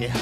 Yeah.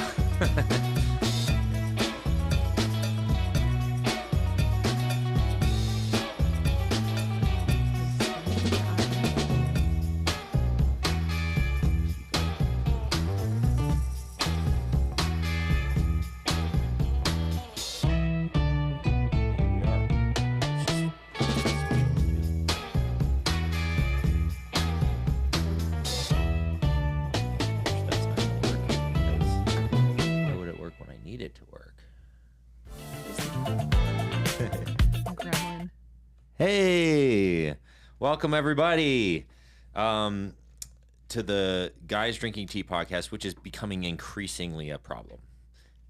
Hey, welcome everybody to the Guys Drinking Tea podcast, which is becoming increasingly a problem.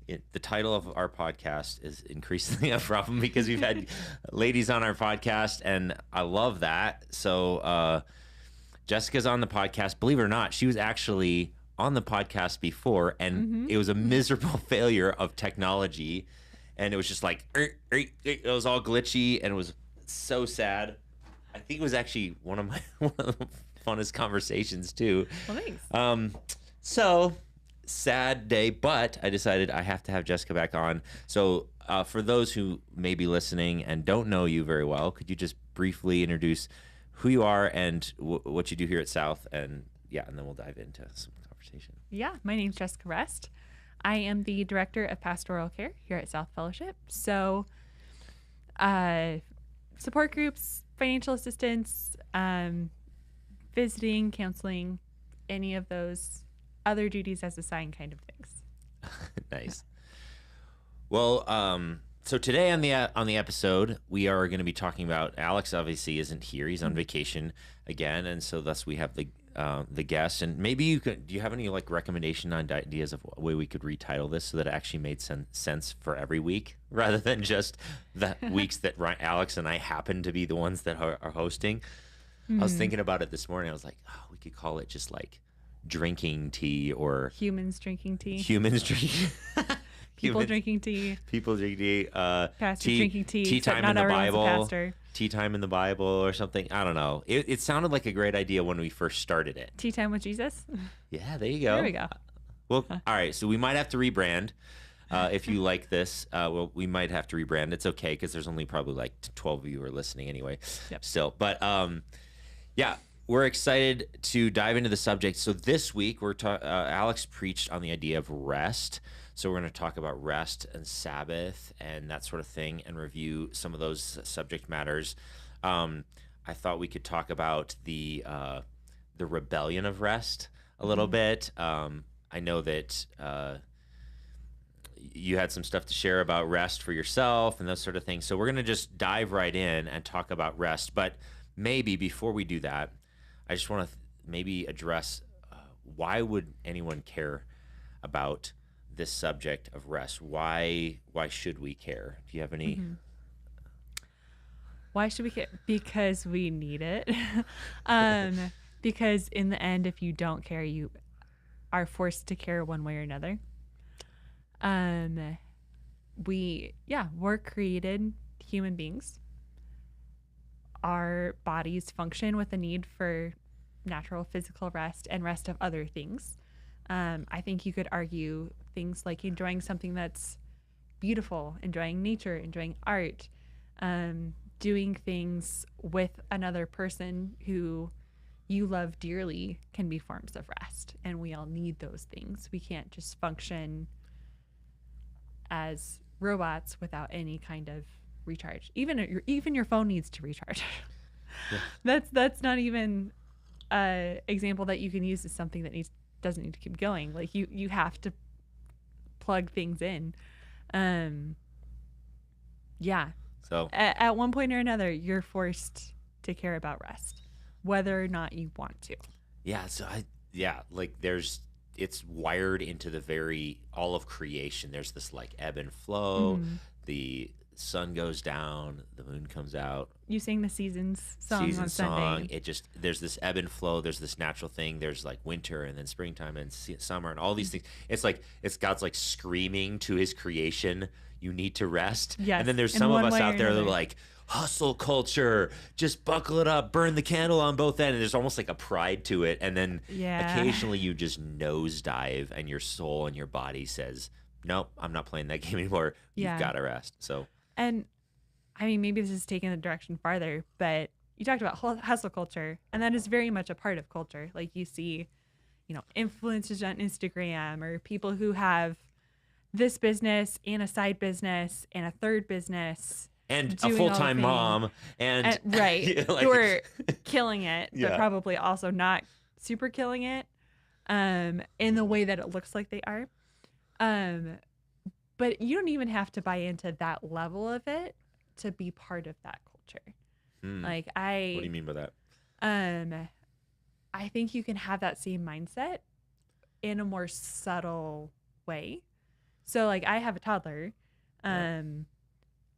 The title of our podcast is increasingly a problem because we've had ladies on our podcast, and I love that. So Jessica's on the podcast. Believe it or not, she was actually on the podcast before, and it was a miserable failure of technology, and it was just like it was all glitchy, and it was so sad. I think it was actually one of the funnest conversations too. Well, thanks. So sad day, but I decided I have to have Jessica back on. So for those who may be listening and don't know you very well, could you just briefly introduce who you are and what you do here at South, and then we'll dive into some conversation. Yeah, my name's Jessica Rest. I am the Director of Pastoral Care here at South Fellowship. So support groups, financial assistance, visiting, counseling, any of those other duties as assigned kind of things. Nice. Well, so today on the episode, we are going to be talking about Alex. Obviously, isn't here; he's on vacation again, and so thus we have the guest. And maybe you could. Do you have any recommendation on ideas of a way we could retitle this so that it actually made sense for every week, rather than just the weeks that Alex and I happen to be the ones that are hosting? I was thinking about it this morning. I was like, we could call it just like drinking tea or humans drinking tea. Humans drinking. People drinking tea. People drinking tea. Pastor drinking tea. Tea time in the Bible. Pastor. Tea time in the Bible or something. I don't know. It sounded like a great idea when we first started it. Tea time with Jesus. Yeah, there you go. There we go. Well, all right. So we might have to rebrand. If you like this, we might have to rebrand. It's okay because there's only probably like 12 of you who are listening anyway. Yep. Still, but we're excited to dive into the subject. So this week, Alex preached on the idea of rest. So we're going to talk about rest and Sabbath and that sort of thing and review some of those subject matters. I thought we could talk about the rebellion of rest a little bit. I know that you had some stuff to share about rest for yourself and those sort of things. So we're going to just dive right in and talk about rest. But maybe before we do that, I just want to maybe address why would anyone care about this subject of rest? Why should we care? Do you have any? Why should we care? Because we need it. Because in the end, if you don't care, you are forced to care one way or another. We're created human beings. Our bodies function with a need for natural physical rest and rest of other things. I think you could argue things like enjoying something that's beautiful, enjoying nature, enjoying art, doing things with another person who you love dearly can be forms of rest. And we all need those things. We can't just function as robots without any kind of recharge. Even your phone needs to recharge. Yeah. That's not even an example that you can use as something that doesn't need to keep going. Like you have to plug things in. So at one point or another, you're forced to care about rest, whether or not you want to. Yeah. So it's wired into all of creation. There's this like ebb and flow, the sun goes down, the moon comes out. You sing the seasons song Season on song. Sunday. It just, there's this ebb and flow. There's this natural thing. There's like winter and then springtime and summer and all these things. It's like, it's God's like screaming to his creation, you need to rest. Yes, And then there's in some of one us way out or there that are another. like, hustle culture, just buckle it up, burn the candle on both ends. And there's almost like a pride to it. And then Yeah. occasionally you just nosedive and your soul and your body says, nope, I'm not playing that game anymore. Yeah. You've got to rest. So, And I mean, maybe this is taking the direction farther, but you talked about hustle culture, and that is very much a part of culture. Like you see, influencers on Instagram or people who have this business and a side business and a third business and a doing all the full-time things. mom and right, like- who are killing it, Yeah. but probably also not super killing it in the way that it looks like they are. But you don't even have to buy into that level of it to be part of that culture. Like what do you mean by that? I think you can have that same mindset in a more subtle way. So like I have a toddler, and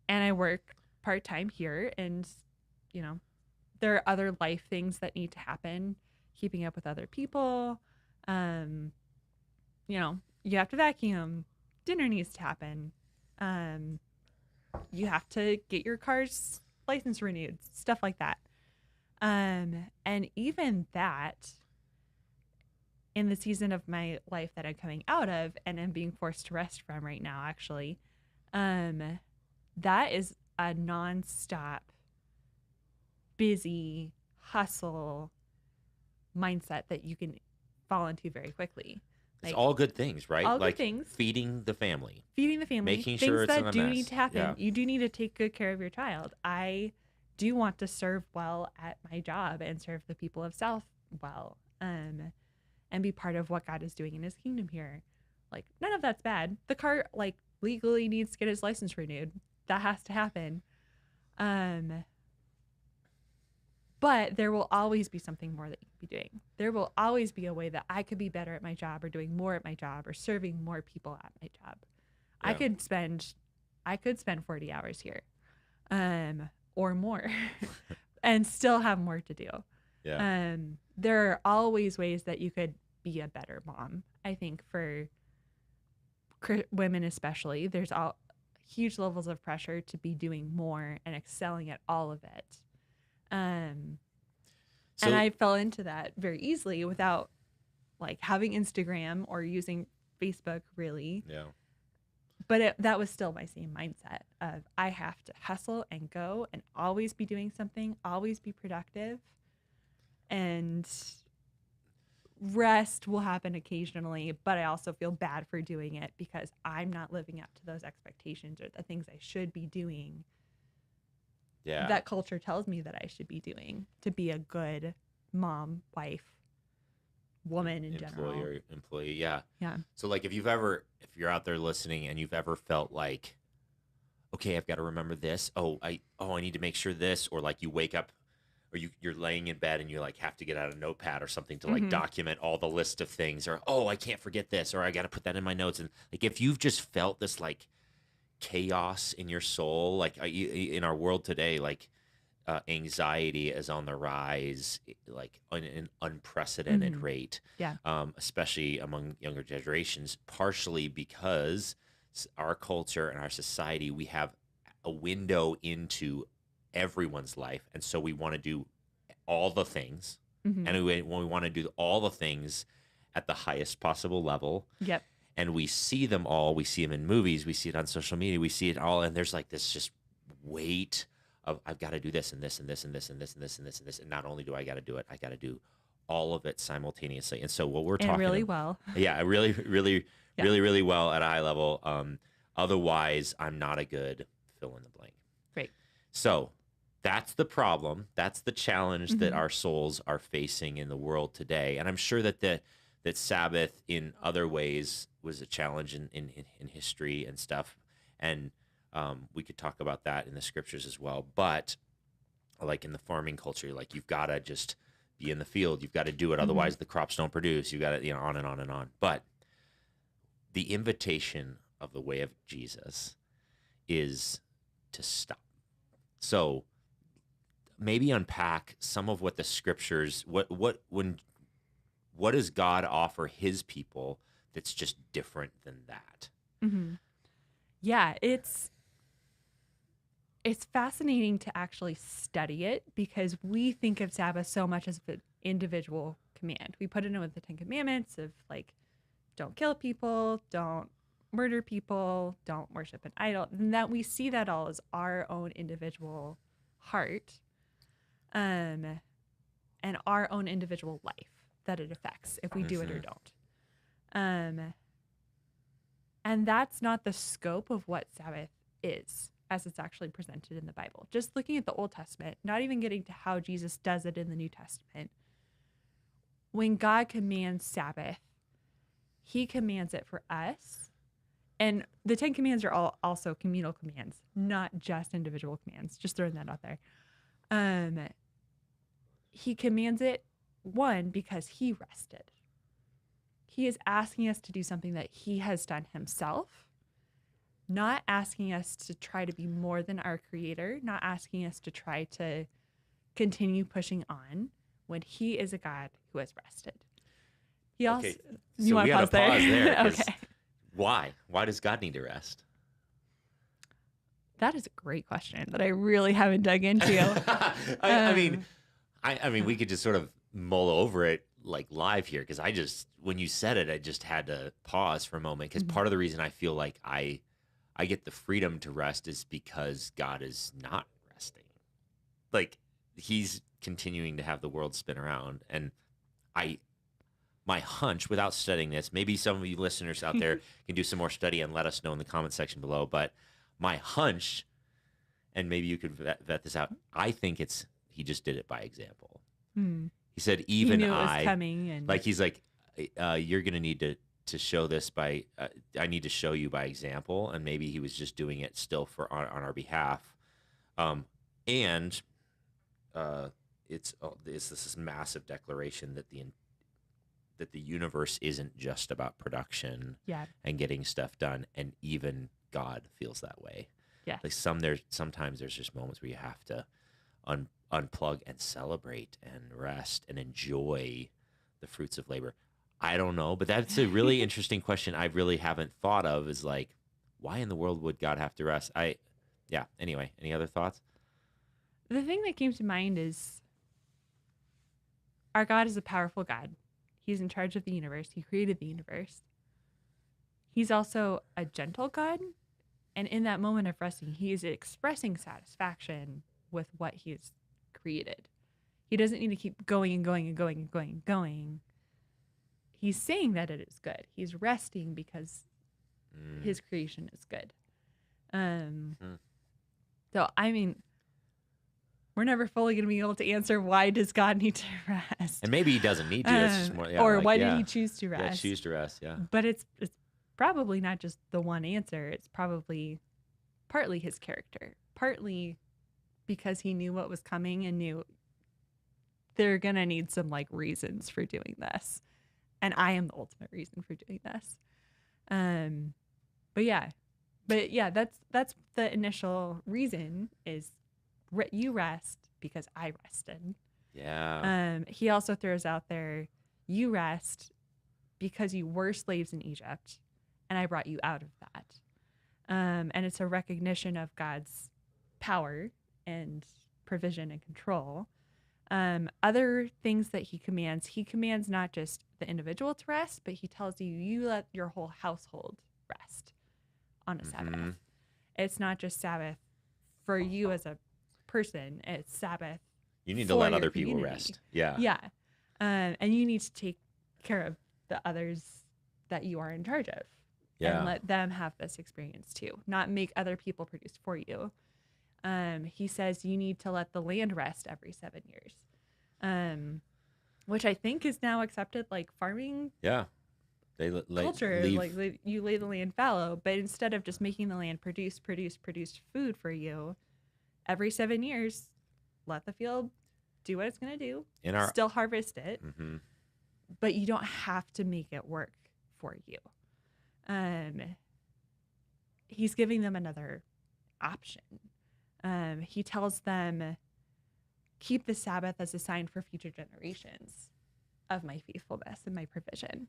I work part-time here, and there are other life things that need to happen, keeping up with other people. You have to vacuum, dinner needs to happen. You have to get your car's license renewed, stuff like that. And even that, in the season of my life that I'm coming out of and am being forced to rest from right now, actually, that is a nonstop, busy hustle mindset that you can fall into very quickly. It's all good things, right? all good like things. feeding the family. Feeding the family, Making things sure it's that not a do mess. need to happen. Yeah. You do need to take good care of your child. I do want to serve well at my job and serve the people of South well, and be part of what God is doing in his kingdom here. Like, none of that's bad. The car, like, legally needs to get his license renewed. That has to happen. But there will always be something more that you could be doing. There will always be a way that I could be better at my job, or doing more at my job, or serving more people at my job. Yeah. I could spend 40 hours here, or more, and still have more to do. Yeah. There are always ways that you could be a better mom. I think for women especially, there's huge levels of pressure to be doing more and excelling at all of it. And I fell into that very easily without like having Instagram or using Facebook really. Yeah. But that was still my same mindset of I have to hustle and go and always be doing something, always be productive. And rest will happen occasionally, but I also feel bad for doing it because I'm not living up to those expectations or the things I should be doing. Yeah. That culture tells me that I should be doing to be a good mom, wife, woman in general. Employee. Yeah. Yeah. So like if you're out there listening and you've ever felt like, okay, I've got to remember this. I need to make sure this, or like you wake up or you're laying in bed and you like have to get out a notepad or something to like document all the list of things, or, I can't forget this, or I got to put that in my notes. And like, if you've just felt this like chaos in your soul, like in our world today, like anxiety is on the rise, like on an unprecedented rate. Yeah. Especially among younger generations, partially because our culture and our society, we have a window into everyone's life, and so we want to do all the things, and when we want to do all the things at the highest possible level. Yep. And we see them all. We see them in movies. We see it on social media. We see it all, and there's like this just weight of I've got to do this and this and this and this and this and this and this and this. And not only do I got to do it, I got to do all of it simultaneously. And so what we're talking really well. Yeah, really, really, really, really well at a high level. Otherwise, I'm not a good fill in the blank. Great. So that's the problem. That's the challenge that our souls are facing in the world today. And I'm sure that that Sabbath in other ways was a challenge in history and stuff. And we could talk about that in the scriptures as well. But like in the farming culture, like you've got to just be in the field. You've got to do it. Otherwise the crops don't produce. You've got to, on and on and on. But the invitation of the way of Jesus is to stop. So maybe unpack some of what the scriptures, what does God offer his people that's just different than that? Mm-hmm. Yeah, it's fascinating to actually study it, because we think of Sabbath so much as an individual command. We put it in with the 10 Commandments of like, don't kill people, don't murder people, don't worship an idol. And that we see that all as our own individual heart, and our own individual life that it affects if we do it or don't. And that's not the scope of what Sabbath is as it's actually presented in the Bible. Just looking at the Old Testament, not even getting to how Jesus does it in the New Testament. When God commands Sabbath, he commands it for us. And the 10 commands are all also communal commands, not just individual commands. Just throwing that out there. He commands it, one, because he rested. He is asking us to do something that he has done himself, not asking us to try to be more than our creator, not asking us to try to continue pushing on when he is a God who has rested. He also, okay, you so want we to got to pause there. Okay. Why? Why does God need to rest? That is a great question that I really haven't dug into. I mean, we could just sort of mull over it like live here, because when you said it, I just had to pause for a moment, because part of the reason I feel like I get the freedom to rest is because God is not resting. Like, he's continuing to have the world spin around, and my hunch, without studying this, maybe some of you listeners out there can do some more study and let us know in the comment section below, but my hunch, and maybe you could vet this out, I think he just did it by example. He said, even he knew it was coming, and like, he's like, you're going to need to show this by, I need to show you by example. And maybe he was just doing it still on our behalf. And it's this massive declaration that the universe isn't just about production and getting stuff done. And even God feels that way. Yeah. Like sometimes there's just moments where you have to unplug and celebrate and rest and enjoy the fruits of labor. I don't know, but that's a really interesting question I really haven't thought of, is like, why in the world would God have to rest? Anyway, any other thoughts? The thing that came to mind is our God is a powerful God. He's in charge of the universe. He created the universe. He's also a gentle God. And in that moment of resting, he is expressing satisfaction with what he's created. He doesn't need to keep going and going and going and going and going. He's saying that it is good. He's resting because his creation is good. So, I mean, we're never fully going to be able to answer, why does God need to rest? And maybe he doesn't need to. That's just more, why did he choose to rest? Yeah, choose to rest, yeah. But it's probably not just the one answer. It's probably partly his character, partly because he knew what was coming and knew they're going to need some like reasons for doing this. And I am the ultimate reason for doing this. But yeah, that's the initial reason is you rest because I rested. Yeah. He also throws out there, you rest because you were slaves in Egypt and I brought you out of that. And it's a recognition of God's power and provision and control. Other things that he commands not just the individual to rest, but he tells you let your whole household rest on a Sabbath. It's not just Sabbath for you as a person, it's Sabbath. You need to let other people rest. Yeah. Yeah. And you need to take care of the others that you are in charge of. Yeah. And let them have this experience too, not make other people produce for you. He says you need to let the land rest every 7 years, which I think is now accepted, like farming. Yeah, culture. Like you lay the land fallow, but instead of just making the land produce food for you, every 7 years, let the field do what it's gonna do. Still harvest it, but you don't have to make it work for you. He's giving them another option. He tells them, keep the Sabbath as a sign for future generations of my faithfulness and my provision.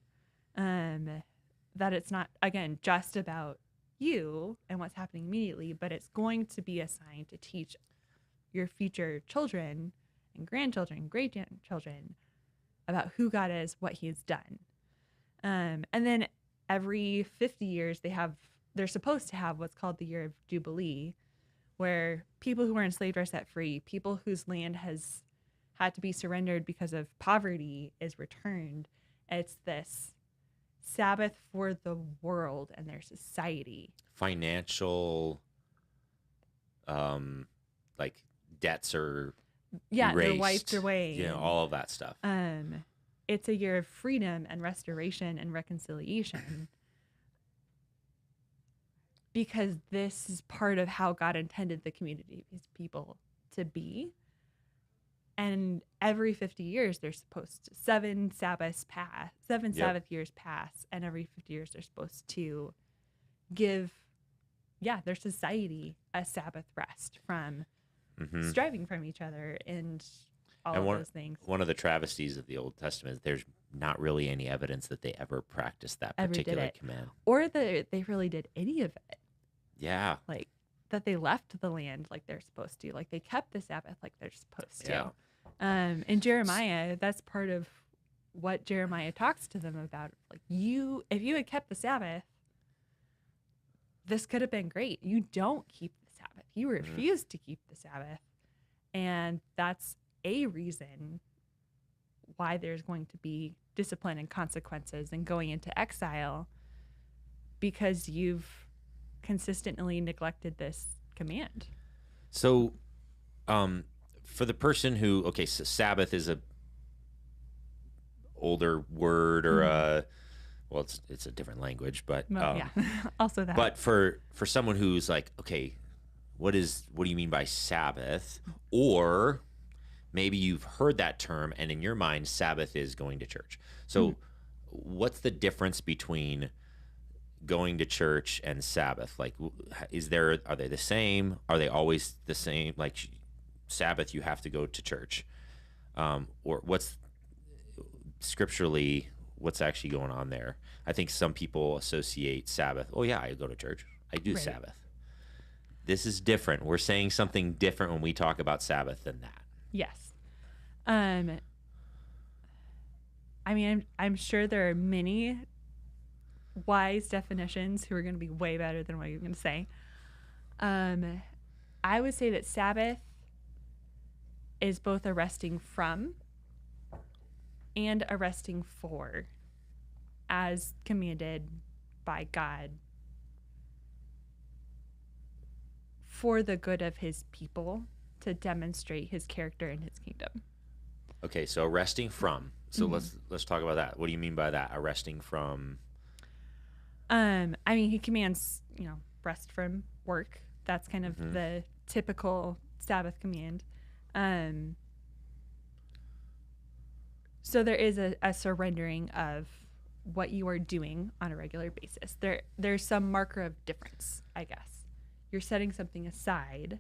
That it's not, again, just about you and what's happening immediately, but it's going to be a sign to teach your future children and grandchildren, great grandchildren about who God is, what he's done. And then every 50 years, they're supposed to have what's called the Year of Jubilee, where people who were enslaved are set free, people whose land has had to be surrendered because of poverty is returned. It's this Sabbath for the world and their society. Financial, like debts are they're erased, wiped away. All of that stuff. It's a year of freedom and restoration and reconciliation. Because this is part of how God intended the community of his people to be. And every 50 years, they're supposed to, 7 Sabbath years pass. And every 50 years, they're supposed to give, their society a Sabbath rest from striving from each other and all of those things. One of the travesties of the Old Testament is there's not really any evidence that they ever practiced that particular command. Or that they really did any of it. Yeah. Like that they left the land like they're supposed to. Like they kept the Sabbath like they're supposed to. In Jeremiah, that's part of what Jeremiah talks to them about. Like if you had kept the Sabbath, this could have been great. You don't keep the Sabbath. You refuse to keep the Sabbath. And that's a reason why there's going to be discipline and consequences and going into exile, because you've consistently neglected this command. So, for the person who, so Sabbath is a older word or it's a different language, but also that. But for someone who's like, okay, what do you mean by Sabbath? Or maybe you've heard that term and in your mind, Sabbath is going to church. So what's the difference between going to church and Sabbath? Like, are they the same? Are they always the same? Like Sabbath, you have to go to church. Or what's scripturally, what's actually going on there? I think some people associate Sabbath. Oh yeah, I go to church. I do Sabbath. This is different. We're saying something different when we talk about Sabbath than that. Yes. I mean, I'm sure there are many wise definitions who are going to be way better than what you're going to say. I would say that Sabbath is both a resting from and a resting for, as commanded by God for the good of his people, to demonstrate his character and his kingdom. Okay, so resting from. So let's talk about that. What do you mean by that? A resting from? I mean, he commands, rest from work. That's kind of the typical Sabbath command. So there is a surrendering of what you are doing on a regular basis. There's some marker of difference, I guess. You're setting something aside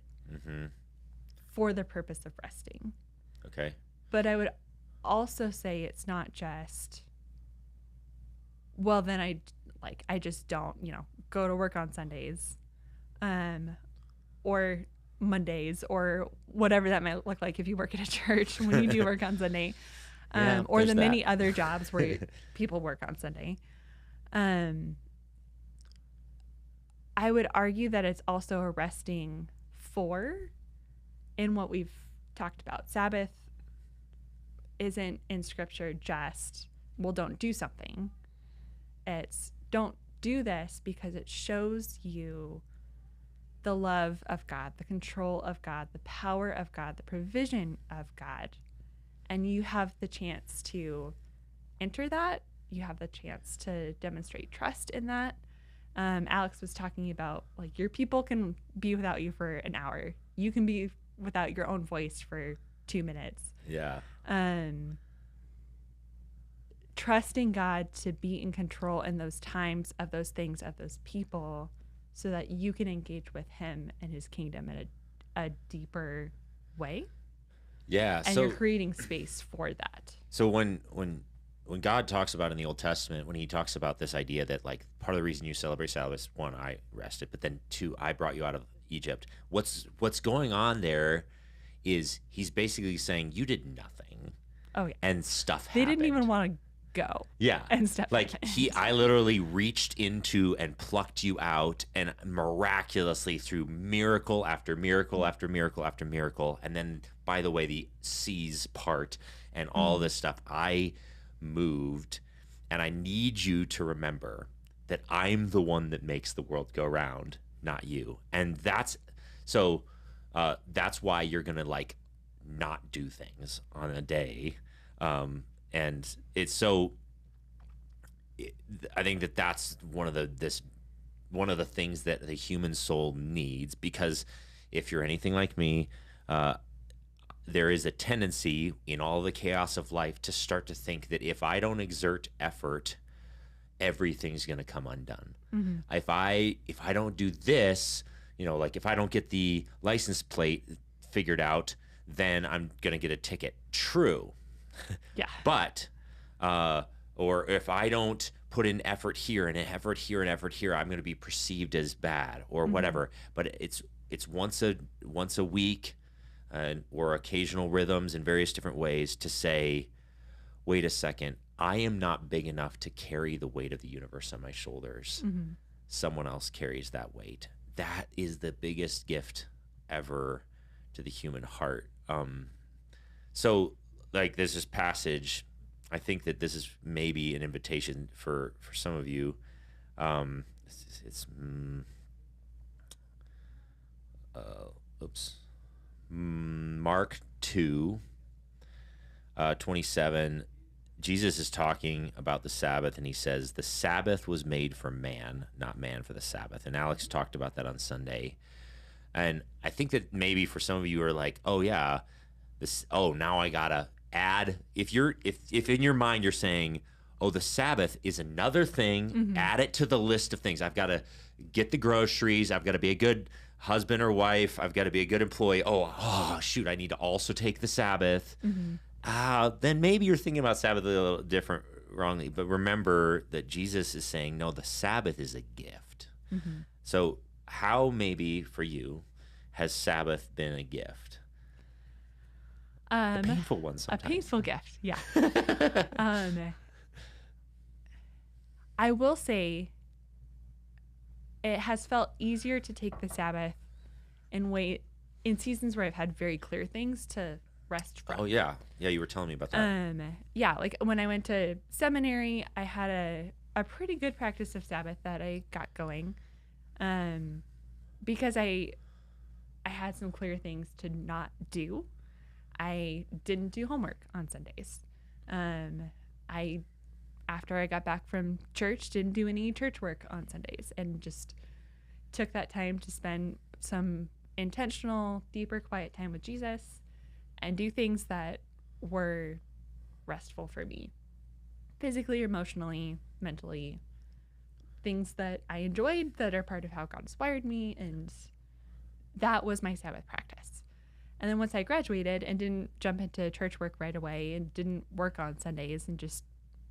for the purpose of resting. Okay. But I would also say it's not just, well, then I just don't, go to work on Sundays, or Mondays, or whatever that might look like if you work at a church when you do work on Sunday, or the many other jobs where people work on Sunday. I would argue that it's also a resting for in what we've talked about. Sabbath isn't in scripture just, well, don't do something. It's don't do this because it shows you the love of God, the control of God, the power of God, the provision of God. And you have the chance to enter that. You have the chance to demonstrate trust in that. Alex was talking about, like, your people can be without you for an hour. You can be without your own voice for 2 minutes. Yeah. Trusting God to be in control in those times of those things, of those people, so that you can engage with him and his kingdom a deeper way. Yeah. And So you're creating space for that. so when God talks about in the Old Testament, when he talks about this idea that like part of the reason you celebrate Sabbath, one, I rested, but then two, I brought you out of Egypt. What's going on there is he's basically saying you did nothing Oh yeah. and stuff They happened. didn't even want to go. Yeah. And stuff Like happened. I literally reached into and plucked you out and miraculously through miracle after miracle after miracle after miracle. And then, by the way, the seas part and all this stuff, I moved. And I need you to remember that I'm the one that makes the world go round, not you. And that's why you're going to like not do things on a day. And it's so I think that's one of the things that the human soul needs, because if you're anything like me, there is a tendency in all the chaos of life to start to think that if I don't exert effort, everything's going to come undone. Mm-hmm. If I don't do this, like if I don't get the license plate figured out, then I'm going to get a ticket. True. Yeah. But, or if I don't put in effort here and effort here and effort here, I'm going to be perceived as bad or whatever. But it's once a week, or occasional rhythms in various different ways to say, wait a second, I am not big enough to carry the weight of the universe on my shoulders. Mm-hmm. Someone else carries that weight. That is the biggest gift ever to the human heart. So like there's this passage, I think that this is maybe an invitation for some of you. It's Mark 2, 27. Jesus is talking about the Sabbath, and he says, the Sabbath was made for man, not man for the Sabbath. And Alex talked about that on Sunday. And I think that maybe for some of you are like, oh yeah, now I gotta add. If in your mind you're saying, oh, the Sabbath is another thing, add it to the list of things. I've got to get the groceries. I've got to be a good husband or wife. I've got to be a good employee. Oh, shoot, I need to also take the Sabbath. Then maybe you're thinking about Sabbath a little different, wrongly. But remember that Jesus is saying, no, the Sabbath is a gift. So how maybe for you has Sabbath been a gift? A painful one sometimes. A painful gift, yeah. I will say it has felt easier to take the Sabbath and wait in seasons where I've had very clear things to rest from. Oh, yeah. Yeah, you were telling me about that. Yeah, like when I went to seminary, I had a pretty good practice of Sabbath that I got going because I had some clear things to not do. I didn't do homework on Sundays. After I got back from church, didn't do any church work on Sundays and just took that time to spend some intentional, deeper, quiet time with Jesus and do things that were restful for me, physically, emotionally, mentally, things that I enjoyed that are part of how God inspired me. And that was my Sabbath practice. And then once I graduated and didn't jump into church work right away and didn't work on Sundays and just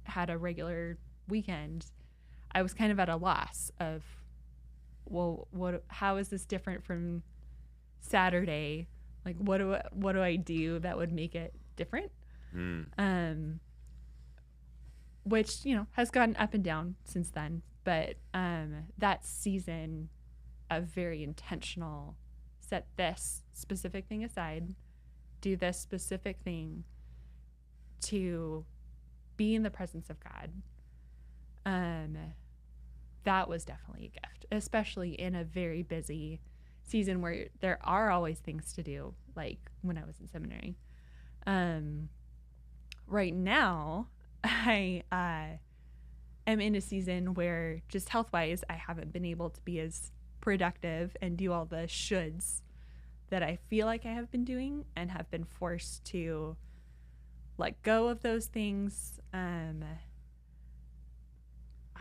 had a regular weekend, I was kind of at a loss of, well, how is this different from Saturday? Like, what do I do that would make it different? Which, has gotten up and down since then. But that season of very intentional, set this specific thing aside, do this specific thing to be in the presence of God. That was definitely a gift, especially in a very busy season where there are always things to do, like when I was in seminary. Right now, I am in a season where just health-wise, I haven't been able to be as productive and do all the shoulds that I feel like I have been doing, and have been forced to let go of those things.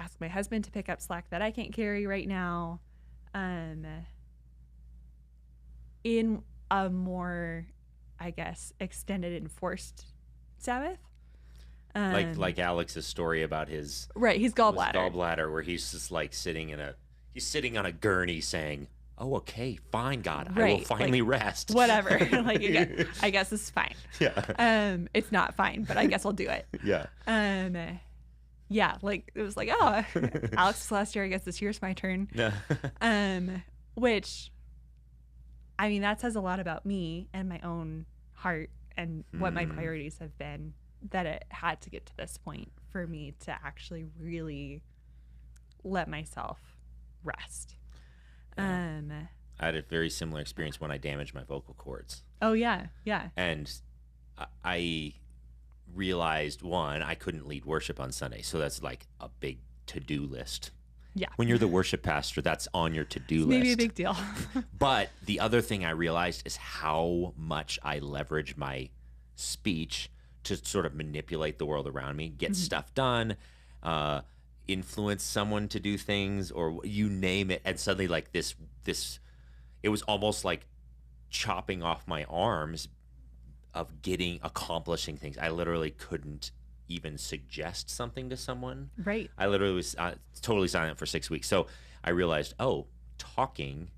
Ask my husband to pick up slack that I can't carry right now. In a more, I guess, extended and forced Sabbath. Like Alex's story about his Right, his gallbladder. Where he's just like sitting on a gurney saying, "Oh, okay, fine, God, I will Right, finally like, rest." Whatever. Like, again, I guess it's fine. Yeah. It's not fine, but I guess I'll do it. Yeah. Yeah, like it was like, oh, Alex's last year, I guess this year's my turn. Yeah. Which, I mean, that says a lot about me and my own heart and what my priorities have been, that it had to get to this point for me to actually really let myself rest. Yeah. I had a very similar experience when I damaged my vocal cords. Oh yeah. And I realized, one, I couldn't lead worship on Sunday, so that's like a big to-do list. Yeah. When you're the worship pastor, that's on your to-do list. Maybe a big deal. But the other thing I realized is how much I leverage my speech to sort of manipulate the world around me, get stuff done, influence someone to do things, or you name it. And suddenly, like this, it was almost like chopping off my arms of accomplishing things. I literally couldn't even suggest something to someone. Right. I literally was totally silent for 6 weeks. So I realized, talking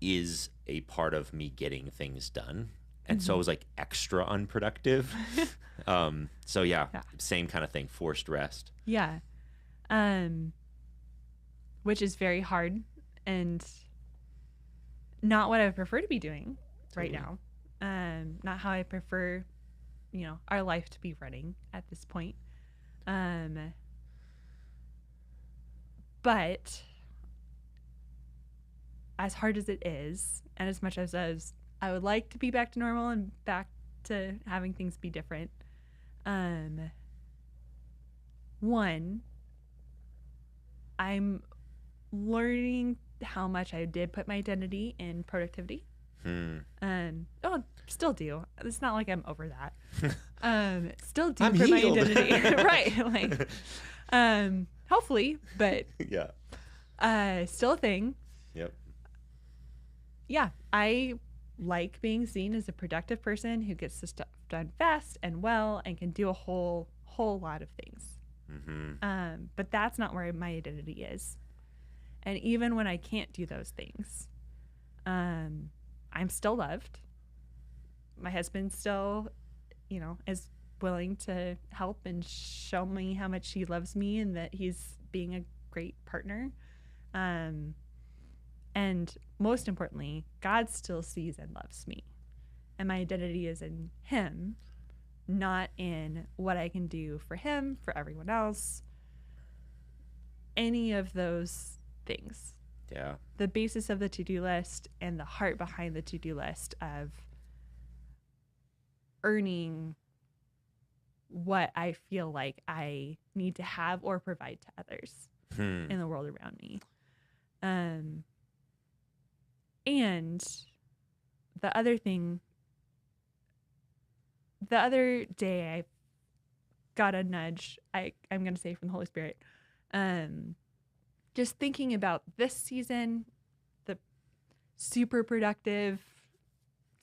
is a part of me getting things done. And so it was like extra unproductive. So yeah, same kind of thing, forced rest. Yeah. Which is very hard and not what I prefer to be doing right now. Not how I prefer, our life to be running at this point. But as hard as it is, and as much as I would like to be back to normal and back to having things be different, one, I'm learning how much I did put my identity in productivity. Still do. It's not like I'm over that. Still do I'm put my healed. identity right. Like, hopefully, but Yeah. still a thing. Yep. Yeah, I like being seen as a productive person who gets the stuff done fast and well and can do a whole lot of things. But that's not where my identity is. And even when I can't do those things, I'm still loved. My husband still, is willing to help and show me how much he loves me and that he's being a great partner. And most importantly, God still sees and loves me. And my identity is in him, not in what I can do for him, for everyone else, any of those things. Yeah. The basis of the to-do list and the heart behind the to-do list of earning what I feel like I need to have or provide to others in the world around me. And the other thing, the other day I got a nudge, I'm going to say from the Holy Spirit, just thinking about this season, the super productive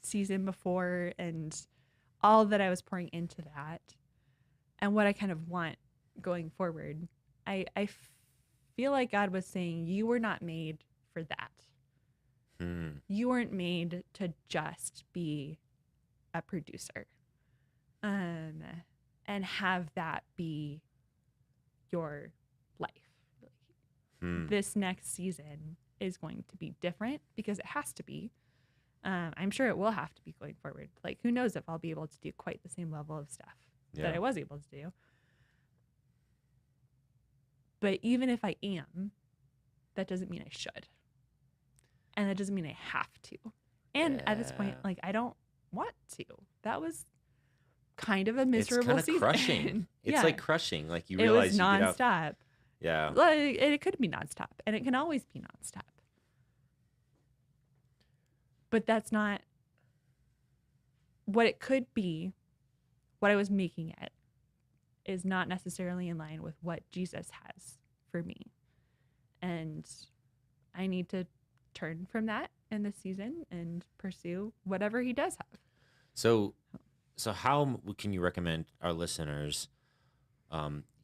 season before, and all that I was pouring into that, and what I kind of want going forward. I feel like God was saying, you were not made for that. You weren't made to just be a producer and have that be your life. This next season is going to be different because it has to be. I'm sure it will have to be going forward. Like, who knows if I'll be able to do quite the same level of stuff that I was able to do. But even if I am, that doesn't mean I should. And that doesn't mean I have to. And at this point, like, I don't want to. That was kind of a miserable season. It's kind of crushing. It's like crushing. Like, you it realize was nonstop. Yeah. Like, it could be nonstop, and it can always be nonstop. But that's not what it could be. What I was making it is not necessarily in line with what Jesus has for me. And I need to turn from that in this season and pursue whatever he does have. So how can you recommend our listeners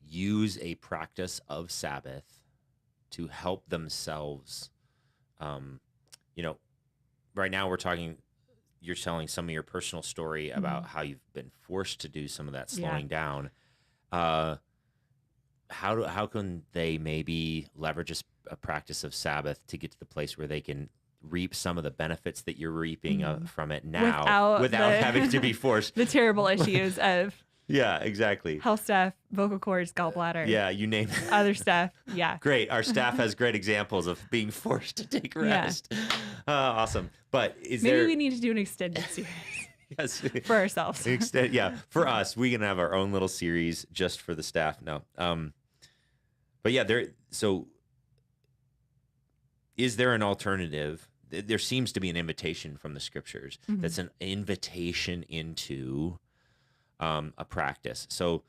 use a practice of Sabbath to help themselves? You know, right now you're telling some of your personal story about how you've been forced to do some of that slowing down. How can they maybe leverage a practice of Sabbath to get to the place where they can reap some of the benefits that you're reaping from it now without having to be forced? The terrible issues of yeah, exactly. health stuff, vocal cords, gallbladder. Yeah, you name it. Other stuff. Yeah. Great. Our staff has great examples of being forced to take rest. Awesome. But maybe we need to do an extended series. Yes. For ourselves. For us, we can have our own little series just for the staff. No. But yeah, is there an alternative? There seems to be an invitation from the scriptures that's an invitation into a practice. So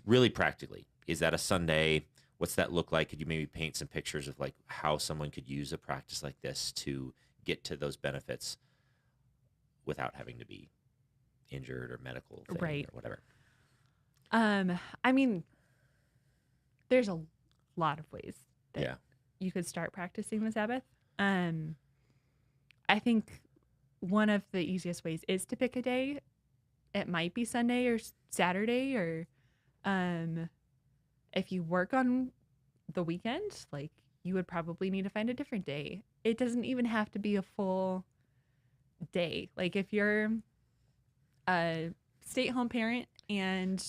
really practically, is that a Sunday? What's that look like? Could you maybe paint some pictures of like how someone could use a practice like this to get to those benefits without having to be injured or medical thing or whatever? I mean, there's a lot of ways that you could start practicing the Sabbath. I think one of the easiest ways is to pick a day. It might be Sunday or Saturday, or if you work on the weekend, like you would probably need to find a different day. It doesn't even have to be a full day. Like if you're a stay-at-home parent and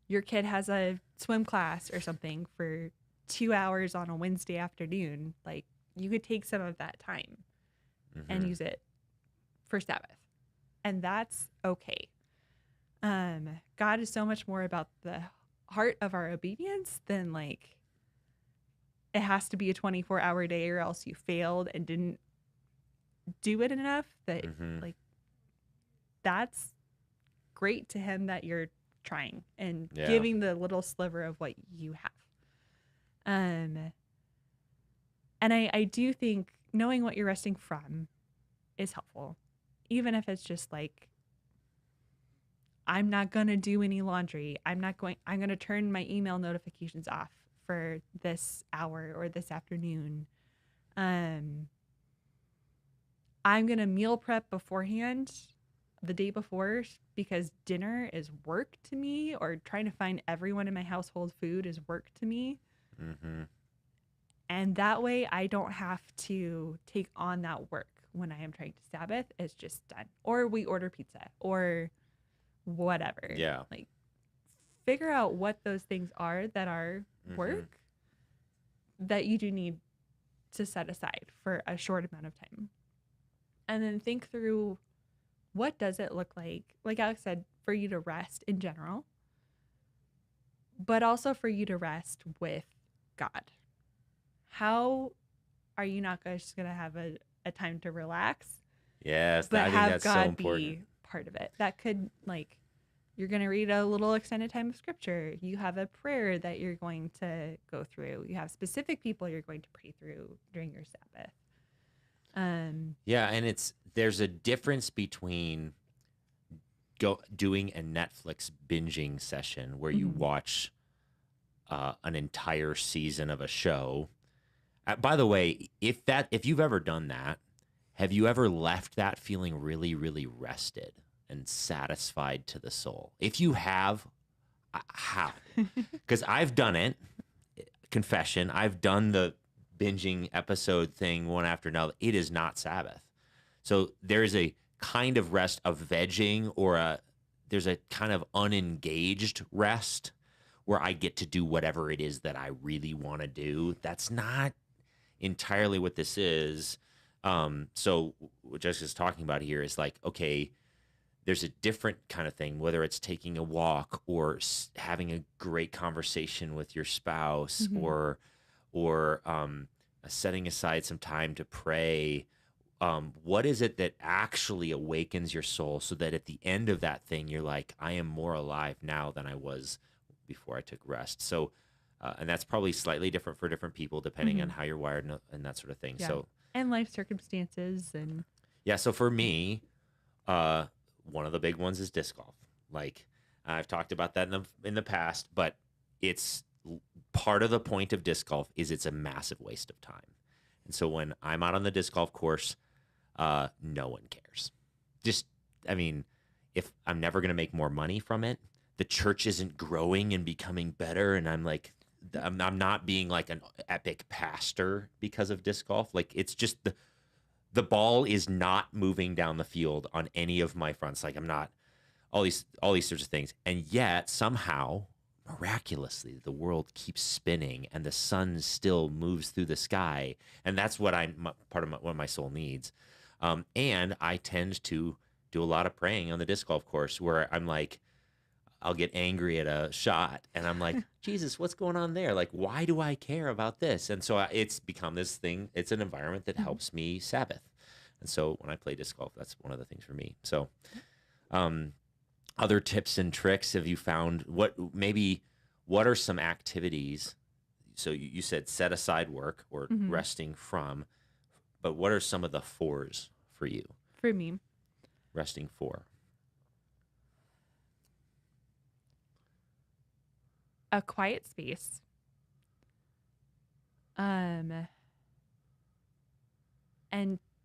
your kid has a swim class or something for 2 hours on a Wednesday afternoon, like you could take some of that time and use it for Sabbath. And that's okay. God is so much more about the heart of our obedience than like it has to be a 24-hour day or else you failed and didn't do it enough. That like that's great to him that you're trying and giving the little sliver of what you have. And I do think knowing what you're resting from is helpful, even if it's just like, I'm not going to do any laundry. I'm going to turn my email notifications off for this hour or this afternoon. I'm going to meal prep beforehand the day before because dinner is work to me, or trying to find everyone in my household food is work to me. And that way I don't have to take on that work when I am trying to Sabbath. It's just done. Or we order pizza or whatever. Yeah. Like figure out what those things are that are work that you do need to set aside for a short amount of time. And then think through, what does it look like Alex said, for you to rest in general, but also for you to rest with God. How are you not just going to have a time to relax? Yes, but I think have that's God so important. be part of it. That could, like, you're going to read a little extended time of scripture. You have a prayer that you're going to go through. You have specific people you're going to pray through during your Sabbath. Yeah, and there's a difference between doing a Netflix binging session where you watch an entire season of a show. By the way, if you've ever done that, have you ever left that feeling really, really rested and satisfied to the soul? If you have, how? Because I've done it. Confession, I've done the binging episode thing one after another. It is not Sabbath. So there's a kind of rest of vegging, or there's a kind of unengaged rest where I get to do whatever it is that I really want to do. That's not entirely what this is. So what Jessica's talking about here is like, okay, there's a different kind of thing, whether it's taking a walk or having a great conversation with your spouse, or setting aside some time to pray. What is it that actually awakens your soul so that at the end of that thing, you're like, I am more alive now than I was before I took rest. So And that's probably slightly different for different people depending on how you're wired and that sort of thing. Yeah. So, and life circumstances and yeah. So for me, one of the big ones is disc golf. Like I've talked about that in the past, but it's part of the point of disc golf is it's a massive waste of time. And so when I'm out on the disc golf course, no one cares. Just, I mean, if I'm never going to make more money from it, the church isn't growing and becoming better. And I'm like, I'm not being like an epic pastor because of disc golf. Like it's just the ball is not moving down the field on any of my fronts. Like I'm not all these sorts of things. And yet somehow miraculously the world keeps spinning and the sun still moves through the sky. And that's what what my soul needs. And I tend to do a lot of praying on the disc golf course where I'm like, I'll get angry at a shot and I'm like, Jesus, what's going on there? Like, why do I care about this? And so it's become this thing. It's an environment that helps me Sabbath. And so when I play disc golf, that's one of the things for me. So, other tips and tricks have you found? What are some activities? So you said set aside work or resting from, but what are some of the fours for you? For me, resting for. A quiet space. And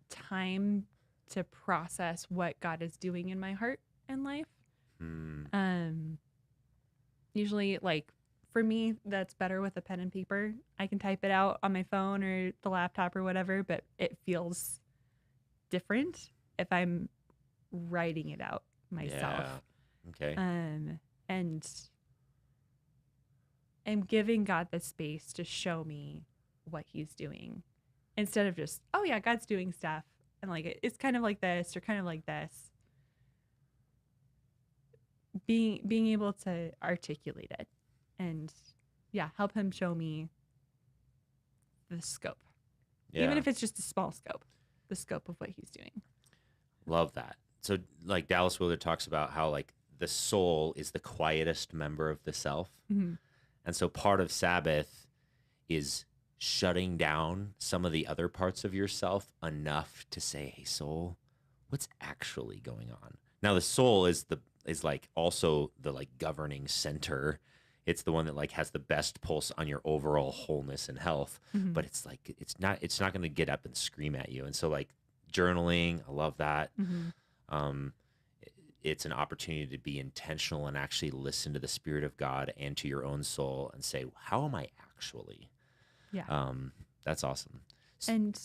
time to process what God is doing in my heart and life. Usually, like for me, that's better with a pen and paper. I can type it out on my phone or the laptop or whatever, but it feels different if I'm writing it out myself. Yeah. Okay. And I'm giving God the space to show me what he's doing instead of just, oh yeah, God's doing stuff. And like, it's kind of like this or kind of like this. Being able to articulate it and help him show me the scope. Yeah. Even if it's just a small scope, the scope of what he's doing. Love that. So like Dallas Willard talks about how like the soul is the quietest member of the self. Mm-hmm. And so part of Sabbath is shutting down some of the other parts of yourself enough to say, hey, soul, what's actually going on? Now the soul is like also the like governing center. It's the one that like has the best pulse on your overall wholeness and health. Mm-hmm. But it's like it's not going to get up and scream at you. And so like journaling, I love that. Mm-hmm. It's an opportunity to be intentional and actually listen to the Spirit of God and to your own soul and say, how am I actually? Yeah. That's awesome. And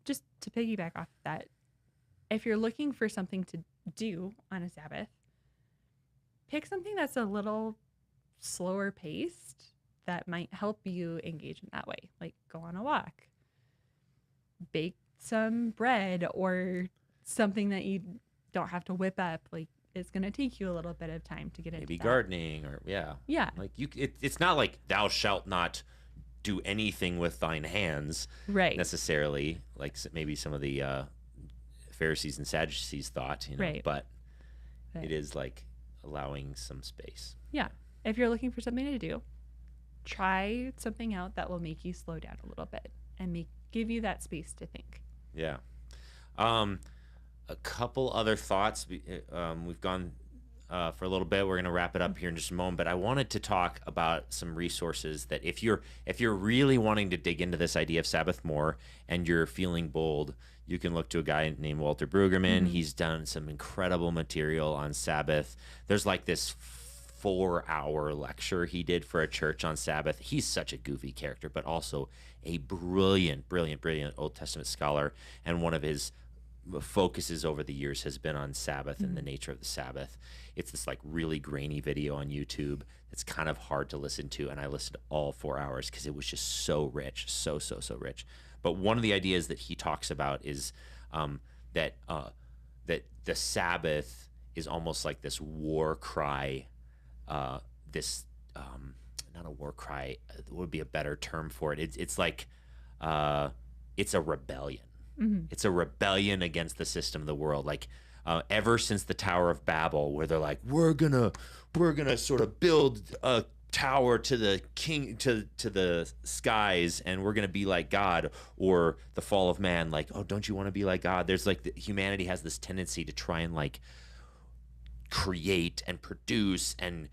just to piggyback off that, if you're looking for something to do on a Sabbath, pick something that's a little slower paced that might help you engage in that way. Like go on a walk, bake some bread or something that you don't have to whip up. Like it's going to take you a little bit of time to get into maybe that. Gardening or like it's not like thou shalt not do anything with thine hands, right? Necessarily, like maybe some of the Pharisees and Sadducees thought, right. But it is like allowing some space. Yeah. If you're looking for something to do, try something out that will make you slow down a little bit and give you that space to think. Yeah. A couple other thoughts. We've gone for a little bit. We're going to wrap it up here in just a moment, but I wanted to talk about some resources that if you're really wanting to dig into this idea of Sabbath more and you're feeling bold, you can look to a guy named Walter Brueggemann. Mm-hmm. He's done some incredible material on Sabbath. There's like this 4-hour lecture he did for a church on Sabbath. He's such a goofy character, but also a brilliant Old Testament scholar. And one of his focuses over the years has been on Sabbath and the nature of the Sabbath. It's this like really grainy video on YouTube. It's kind of hard to listen to. And I listened to all 4 hours because it was just so rich, so rich. But one of the ideas that he talks about is that the Sabbath is almost like this war cry. Not a war cry. Would be a better term for it. It's like it's a rebellion. Mm-hmm. It's a rebellion against the system of the world. Like ever since the Tower of Babel, where they're like, we're gonna sort of build a tower to the king, to the skies, and we're gonna be like God. Or the fall of man, like, oh, don't you want to be like God? There's like humanity has this tendency to try and like create and produce and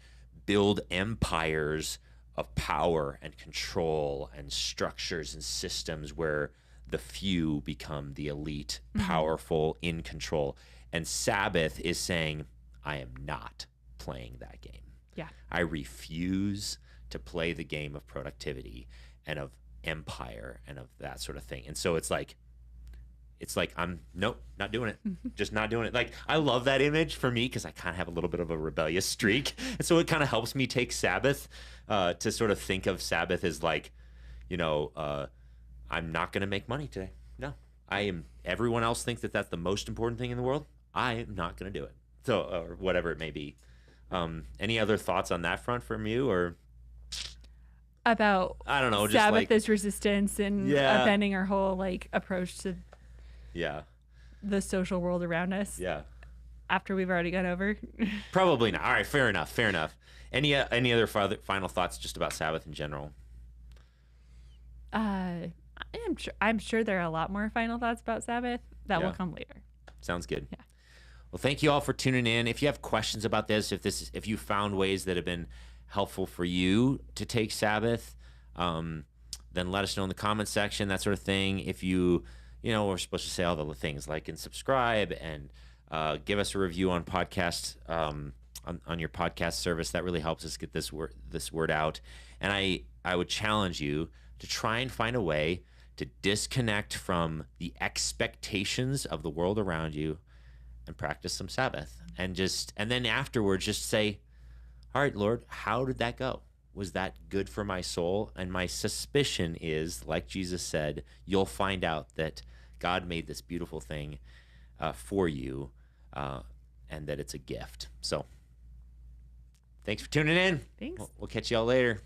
build empires of power and control and structures and systems where the few become the elite, powerful, in control. And Sabbath is saying, I am not playing that game. Yeah. I refuse to play the game of productivity and of empire and of that sort of thing. And so it's like I'm nope, not doing it. Just not doing it. Like, I love that image for me because I kind of have a little bit of a rebellious streak. And so it kind of helps me take Sabbath to sort of think of Sabbath as like, I'm not going to make money today. No, I am. Everyone else thinks that that's the most important thing in the world. I am not going to do it. So, or whatever it may be. Any other thoughts on that front from you, or about I don't know, just Sabbath like as resistance and upending our whole like approach to the social world around us after we've already gone over? Probably not. All right, fair enough. Any other final thoughts just about Sabbath in general? I'm sure there are a lot more final thoughts about Sabbath that will come later. Sounds good. Yeah. Well, thank you all for tuning in. If you have questions about this, if you found ways that have been helpful for you to take Sabbath, then let us know in the comment section, that sort of thing. If we're supposed to say all the things like and subscribe and give us a review on podcast on your podcast service. That really helps us get this word out. And I would challenge you to try and find a way to disconnect from the expectations of the world around you and practice some Sabbath. And then afterwards just say, all right, Lord, how did that go? Was that good for my soul? And my suspicion is, like Jesus said, you'll find out that God made this beautiful thing for you and that it's a gift. So thanks for tuning in. Thanks. We'll catch you all later.